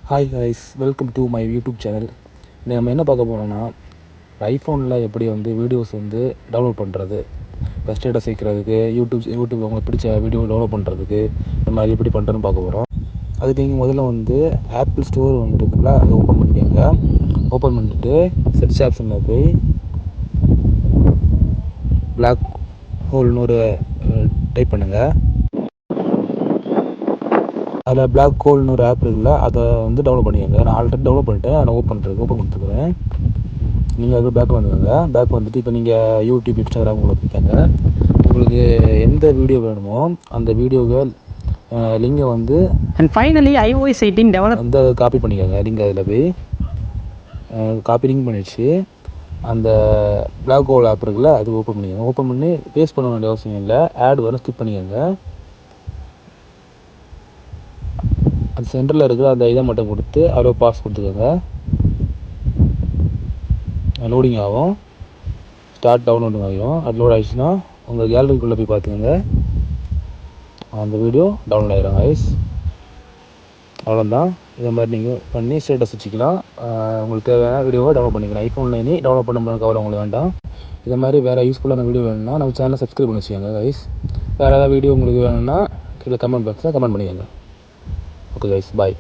Hi guys, welcome to my YouTube channel. நம்ம என்ன பார்க்க போகிறோம்னா, ஐஃபோனில் எப்படி வந்து வீடியோஸ் வந்து டவுன்லோட் பண்ணுறது, ஃபஸ்ட் ஸ்டேட்டஸ் சேர்க்குறதுக்கு, யூடியூப் உங்களுக்கு பிடிச்ச வீடியோ டவுன்லோட் பண்ணுறதுக்கு இந்த மாதிரி எப்படி பண்ணுறதுன்னு பார்க்க போகிறோம். அதுக்கு நீங்கள் முதல்ல வந்து ஆப்பிள் ஸ்டோர் வந்துருக்குங்களா, அதை ஓப்பன் பண்ணிக்கோங்க. ஓப்பன் பண்ணிவிட்டு சர்ச் ஆப்ஷனில் போய் பிளாக் ஹோல்னு ஒரு டைப் பண்ணுங்கள். அதில் பிளாக் ஹோல்னு ஒரு ஆப் இருக்குல்ல, அதை வந்து டவுன்லோட் பண்ணிக்கோங்க. நான் ஆல்ரெடி டவுன்லோட் பண்ணிட்டேன், நான் ஓப்பன் கொடுத்துருக்குறேன். நீங்கள் அது பேக் வந்துடுங்க. பேக் வந்துட்டு இப்போ நீங்கள் யூடியூப், இன்ஸ்டாகிராம் போய்க்காங்க. உங்களுக்கு எந்த வீடியோ வேணுமோ அந்த வீடியோவை லிங்கை வந்து அண்ட் ஃபைனலி iOS 18 டெவலப் அந்த காப்பி பண்ணிக்கோங்க. லிங்க் அதில் போய் காப்பி லிங்க் பண்ணிடுச்சு. அந்த பிளாக் ஹோல் ஆப் இருக்குல்ல, அது ஓப்பன் பண்ணிக்கோங்க. ஓப்பன் பண்ணி பேஸ்ட் பண்ண வேண்டிய அவசியம் இல்லை, ஆட் வரும், ஸ்கிப் பண்ணிக்கோங்க. அது சென்டரில் இருக்கிற அந்த இதை மட்டும் கொடுத்து அவ்வளோ பாஸ் கொடுத்துக்கோங்க. லோடிங் ஆகும், ஸ்டார்ட் டவுன்லோடிங் ஆகிடும். அது லோட் ஆகிடுச்சுன்னா உங்கள் கேலரிக்குள்ளே போய் பார்த்துக்கோங்க, அந்த வீடியோ டவுன்லோட் ஆகிடும் கைஸ். அவ்வளோதான். இதை மாதிரி நீங்கள் பண்ணி ஸ்டேட்டஸ் வச்சுக்கலாம். உங்களுக்கு தேவையான வீடியோவை டவுன்லோட் பண்ணிக்கலாம். ஐஃபோனில் இனி டவுன்லோட் பண்ண கவலை உங்களுக்கு வேண்டாம். இதை மாதிரி வேறு யூஸ்ஃபுல்லான வீடியோ வேணும்னா நம்ம சேனலை சப்ஸ்கிரைப் பண்ணி வச்சுக்கோங்க கைஸ். வேறு ஏதாவது வீடியோ உங்களுக்கு வேணும்னா கீழே கமெண்ட் பாக்ஸில் கமெண்ட் பண்ணிக்கோங்க. ஓகே கைஸ், பாய்.